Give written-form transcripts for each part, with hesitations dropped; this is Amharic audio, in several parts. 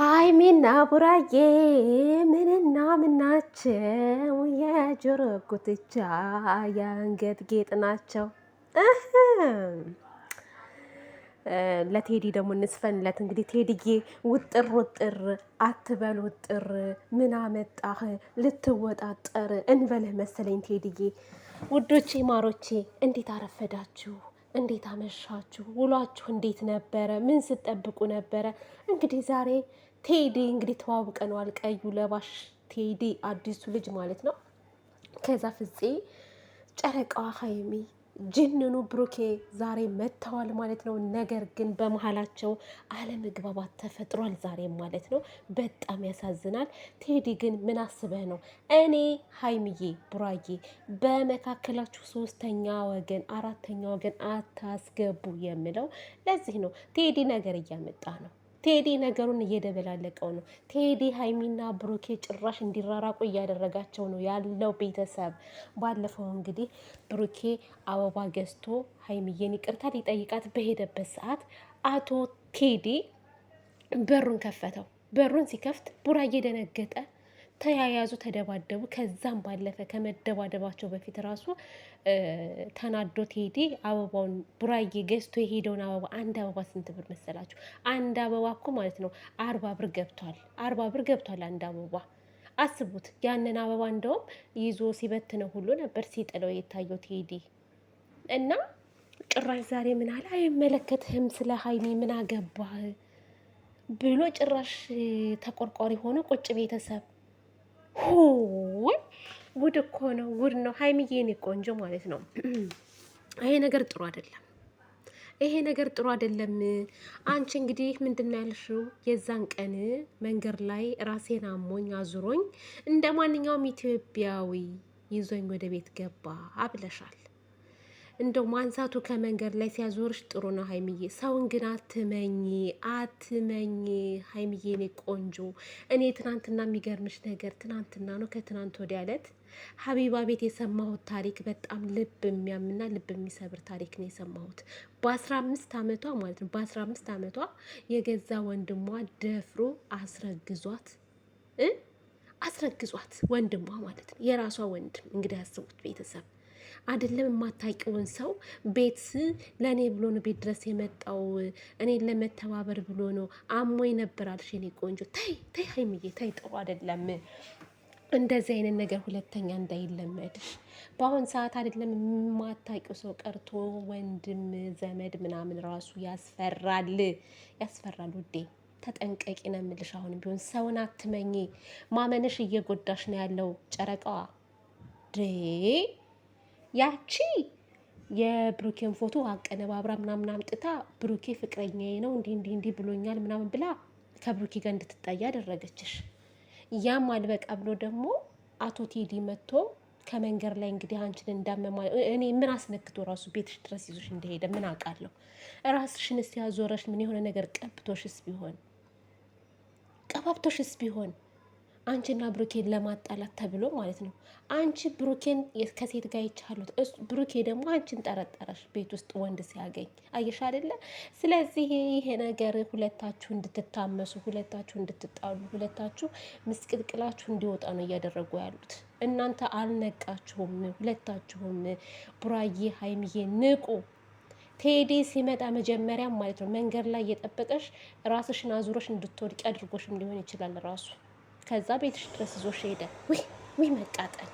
ሀይሚና ቡራዬ ምንና ምናቸው? የጆሮ ጉትቻ የአንገት ጌጥ ናቸው። ለቴዲ ደግሞ እንስፈንለት እንግዲህ። ቴዲዬ ውጥር ውጥር አትበል ውጥር፣ ምን አመጣህ ልትወጣጠር እንበልህ መሰለኝ ቴዲዬ። ውዶቼ ማሮቼ እንዴት አረፈዳችሁ? እንዴት አመሻችሁ? ውሏችሁ እንዴት ነበረ? ምን ስትጠብቁ ነበረ? እንግዲህ ዛሬ ቴዲ እንግዲህ ተዋውቀነዋል። ቀዩ ለባሽ ቴዲ አዲሱ ልጅ ማለት ነው። ከዛ ፍፄ ጨረቃዋ ሀይሚ ጅንኑ ብሩኬ ዛሬ መጥተዋል ማለት ነው። ነገር ግን በመሀላቸው አለመግባባት ተፈጥሯል ዛሬም ማለት ነው። በጣም ያሳዝናል። ቴዲ ግን ምን አስበህ ነው እኔ ሀይሚዬ ቡራዬ በመካከላችሁ ሶስተኛ ወገን አራተኛ ወገን አታስገቡ የምለው ለዚህ ነው። ቴዲ ነገር እያመጣ ነው። ቴዲ ነገሩን እየደበላለቀው ነው። ቴዲ ሀይሚና ብሩኬ ጭራሽ እንዲራራቁ እያደረጋቸው ነው ያለው ቤተሰብ። ባለፈው እንግዲህ ብሩኬ አበባ ገዝቶ ሀይሚዬን ይቅርታ ሊጠይቃት በሄደበት ሰዓት አቶ ቴዲ በሩን ከፈተው። በሩን ሲከፍት ቡራዬ ደነገጠ። ተያያዙ፣ ተደባደቡ። ከዛም ባለፈ ከመደባደባቸው በፊት ራሱ ተናዶ ቴዲ አበባውን ቡራዬ ገዝቶ የሄደውን አበባ አንድ አበባ ስንት ብር መሰላችሁ? አንድ አበባ እኮ ማለት ነው 40 ብር ገብቷል። 40 ብር ገብቷል አንድ አበባ። አስቡት። ያንን አበባ እንደውም ይዞ ሲበትነው ሁሉ ነበር ሲጥለው የታየው ቴዲ እና ጭራሽ ዛሬ ምን አለ? አይመለከትህም ስለ ሀይሚ ምን አገባህ ብሎ ጭራሽ ተቆርቋሪ ሆኖ ቁጭ ቤተሰብ ሆይ ጉድ እኮ ነው፣ ጉድ ነው። ሀይሚዬ የኔ ቆንጆ ማለት ነው። ይሄ ነገር ጥሩ አይደለም። ይሄ ነገር ጥሩ አይደለም። አንቺ እንግዲህ ምንድን ነው ያልሽው? የዛን ቀን መንገድ ላይ ራሴን አሞኝ አዙሮኝ እንደ ማንኛውም ኢትዮጵያዊ ይዞኝ ወደ ቤት ገባ አብለሻል። እንደው ማንሳቱ ከመንገድ ላይ ሲያዞርሽ ጥሩ ነው ሀይሚዬ። ሰውን ግን አትመኝ ሀይሚዬ እኔ ቆንጆ። እኔ ትናንትና የሚገርምሽ ነገር ትናንትና ነው ከትናንት ወዲያ ዕለት ሀቢባ ቤት የሰማሁት ታሪክ በጣም ልብ የሚያምና ልብ የሚሰብር ታሪክ ነው የሰማሁት። በ15 ዓመቷ ማለት ነው በ15 ዓመቷ የገዛ ወንድሟ ደፍሮ አስረግዟት ወንድሟ ማለት ነው የራሷ ወንድም። እንግዲህ ያስቡት ቤተሰብ አይደለም የማታውቂውን ሰው ቤት ለእኔ ብሎ ነው ቤት ድረስ የመጣው እኔን ለመተባበር ብሎ ነው። አሞኝ ነበር አልሽ የኔ ቆንጆ። ተይ ሀይሚዬ ተይ፣ ጥሩ አይደለም። እንደዚህ አይነት ነገር ሁለተኛ እንዳይለመድሽ። በአሁን ሰዓት አይደለም የማታውቂው ሰው ቀርቶ ወንድም ዘመድ ምናምን ራሱ ያስፈራል ውዴ። ተጠንቀቂ ነው የምልሽ። አሁንም ቢሆን ሰውን አትመኝ። ማመንሽ እየጎዳሽ ነው ያለው ጨረቃዋ ያቺ የብሩኬን ፎቶ አቀነባብራ ምናምን አምጥታ ብሩኬ ፍቅረኛዬ ነው እንዲህ ብሎኛል ምናምን ብላ ከብሩኬ ጋር እንድትጣያ ያደረገችሽ። ያም አልበቃ ብሎ ደግሞ አቶ ቴዲ መጥቶ ከመንገድ ላይ እንግዲህ አንቺን እንዳመማ እኔ ምን አስነክቶ ራሱ ቤትሽ ድረስ ይዞሽ እንደሄደ ምን አውቃለሁ። ራስሽን እስቲ ያዞረሽ ምን የሆነ ነገር ቀባብቶሽስ ቢሆን አንቺና ብሩኬን ለማጣላት ተብሎ ማለት ነው። አንቺ ብሩኬን ከሴት ጋር ይቻሉት፣ ብሩኬ ደግሞ አንቺን ጠረጠረሽ ቤት ውስጥ ወንድ ሲያገኝ አየሽ አይደለ? ስለዚህ ይሄ ነገር ሁለታችሁ እንድትታመሱ፣ ሁለታችሁ እንድትጣሉ፣ ሁለታችሁ ምስቅልቅላችሁ እንዲወጣ ነው እያደረጉ ያሉት። እናንተ አልነቃችሁም ሁለታችሁም። ቡራዬ ሀይሚዬ ንቁ። ቴዲ ሲመጣ መጀመሪያም ማለት ነው መንገድ ላይ እየጠበቀሽ ራስሽን አዙረሽ እንድትወድቂ አድርጎሽም ሊሆን ይችላል ራሱ። ከዛ ቤትሽ ድረስ ይዞሽ ሄደ። ውይ መቃጠል።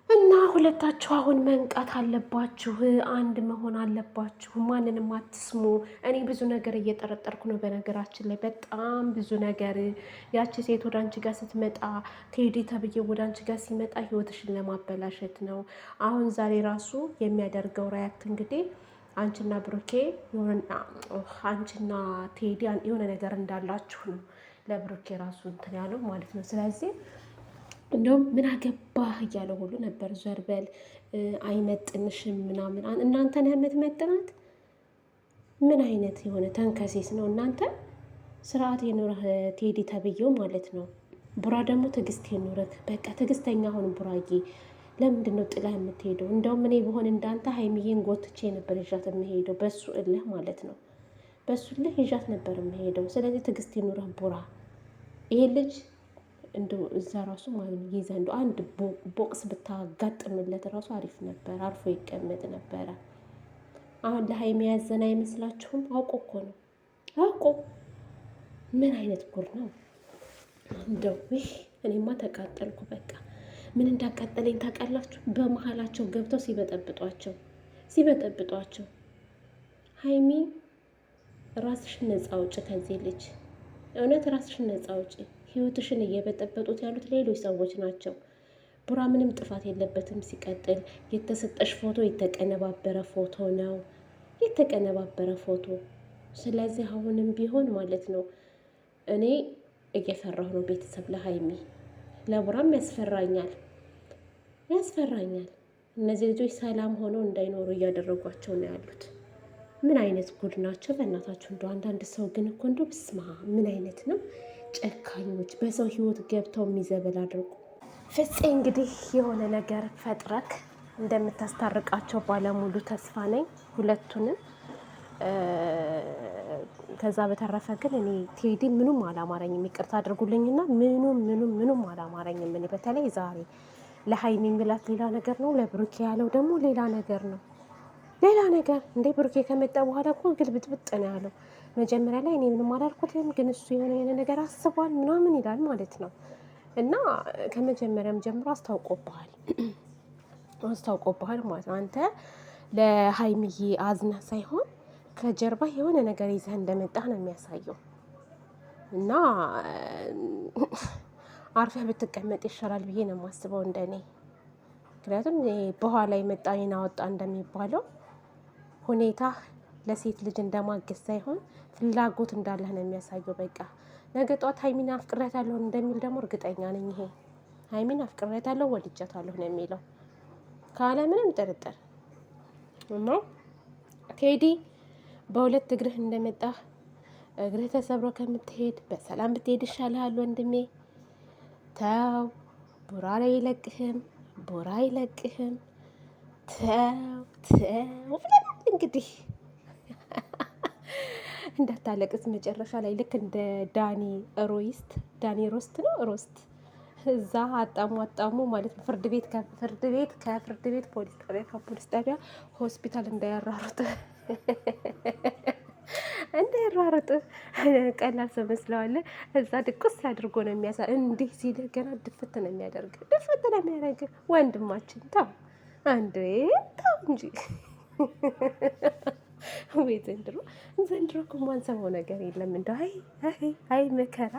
እና ሁለታችሁ አሁን መንቃት አለባችሁ፣ አንድ መሆን አለባችሁ። ማንንም አትስሙ። እኔ ብዙ ነገር እየጠረጠርኩ ነው በነገራችን ላይ በጣም ብዙ ነገር። ያቺ ሴት ወደ አንቺ ጋር ስትመጣ ቴዲ ተብዬ ወደ አንቺ ጋር ሲመጣ ህይወትሽን ለማበላሸት ነው። አሁን ዛሬ ራሱ የሚያደርገው ራያክት እንግዲህ አንቺና ብሩኬ አንቺና ቴዲ የሆነ ነገር እንዳላችሁ ነው ለብሩኬ ራሱ እንትን ያለው ማለት ነው። ስለዚህ እንደውም ምን አገባህ እያለው ሁሉ ነበር። ዘርበል አይመጥንሽም ምናምን። እናንተን የምትመጥናት ምን አይነት የሆነ ተንከሴስ ነው እናንተ። ስርዓት የኖረህ ቴዲ ተብዬው ማለት ነው። ቡራ ደግሞ ትዕግስት የኖረህ በቃ ትዕግስተኛ አሁን ቡራዬ ለምንድን ነው ጥላ የምትሄደው? እንደውም እኔ በሆን እንዳንተ ሀይሚዬን ጎትቼ ነበር ይዣት የምሄደው በሱ እልህ ማለት ነው። በሱ እልህ ይዣት ነበር የምሄደው። ስለዚህ ትዕግስት ይኑረህ ቡራ። ይሄ ልጅ እንደው እዛ ራሱ ማለት ይዘ እንደው አንድ ቦክስ ብታጋጥምለት ራሱ አሪፍ ነበር፣ አርፎ ይቀመጥ ነበረ። አሁን ለሀይሚ ያዘን አይመስላችሁም? አውቆ እኮ ነው አውቆ። ምን አይነት ጉር ነው እንደው! ይህ እኔማ ተቃጠልኩ በቃ። ምን እንዳቃጠለኝ ታውቃላችሁ? በመሀላቸው ገብተው ሲበጠብጧቸው ሀይሚ ራስሽን ነፃ አውጪ ከዚህ ልጅ፣ እውነት ራስሽን ነፃ አውጪ። ህይወትሽን እየበጠበጡት ያሉት ሌሎች ሰዎች ናቸው። ቡራ ምንም ጥፋት የለበትም። ሲቀጥል የተሰጠሽ ፎቶ የተቀነባበረ ፎቶ ነው፣ የተቀነባበረ ፎቶ። ስለዚህ አሁንም ቢሆን ማለት ነው እኔ እየፈራሁ ነው ቤተሰብ ለሀይሚ፣ ለቡራም ያስፈራኛል። እነዚህ ልጆች ሰላም ሆነው እንዳይኖሩ እያደረጓቸው ነው ያሉት። ምን አይነት ጉድ ናቸው በእናታችሁ! እንደው አንዳንድ ሰው ግን እኮ እንደው ብስማ ምን አይነት ነው ጨካኞች፣ በሰው ህይወት ገብተው የሚዘበላደርጉ። ፍፄ እንግዲህ የሆነ ነገር ፈጥረክ እንደምታስታርቃቸው ባለሙሉ ተስፋ ነኝ ሁለቱንም። ከዛ በተረፈ ግን እኔ ቴዲ ምኑም አላማረኝም፣ ይቅርታ አድርጉልኝና ምኑም አላማረኝም። እኔ በተለይ ዛሬ ለሀይሚ የሚላት ሌላ ነገር ነው፣ ለብሩኬ ያለው ደግሞ ሌላ ነገር ነው። ሌላ ነገር እንዴ! ብሩኬ ከመጣ በኋላ እኮ ግልብጥብጥ ነው ያለው። መጀመሪያ ላይ እኔ ምንም አላልኩትም፣ ግን እሱ የሆነ ነገር አስቧል ምናምን ይላል ማለት ነው። እና ከመጀመሪያም ጀምሮ አስታውቆብሃል ማለት ነው። አንተ ለሀይሚዬ አዝና ሳይሆን ከጀርባ የሆነ ነገር ይዘህ እንደመጣህ ነው የሚያሳየው። እና አርፈህ ብትቀመጥ ይሻላል ብዬ ነው የማስበው እንደኔ። ምክንያቱም በኋላ የመጣ አይን አወጣ እንደሚባለው ሁኔታ ለሴት ልጅ እንደማገዝ ሳይሆን ፍላጎት እንዳለህ ነው የሚያሳየው። በቃ ነገ ጧት ሀይሚን አፍቅሬያታለሁ እንደሚል ደግሞ እርግጠኛ ነኝ። ይሄ ሀይሚን አፍቅሬያታለሁ ወድጃታለሁ ነው የሚለው ካለ ምንም ጥርጥር። እና ቴዲ በሁለት እግርህ እንደመጣህ እግርህ ተሰብሮ ከምትሄድ በሰላም ብትሄድ ይሻልሃል ወንድሜ። ተው፣ ቡራ ላይ አይለቅህም። ተው ብለናል እንግዲህ እንዳታለቅስ መጨረሻ ላይ ልክ እንደ ዳኒ ሮስት እዛ አጣሙ ማለት ነው። ፍርድ ቤት ፖሊስ ጣቢያ፣ ከፖሊስ ጣቢያ ሆስፒታል እንዳያራሩጥ ቀላል ሰው መስለዋለህ። እዛ ድቁስ አድርጎ ነው እንዲህ ሲልህ ገና ድፍት ነው የሚያደርግ ወንድማችን። ተው አንዴ ተው እንጂ ወይ ዘንድሮ እኮ ማንሰማው ነገር የለም። እንደው አይ መከራ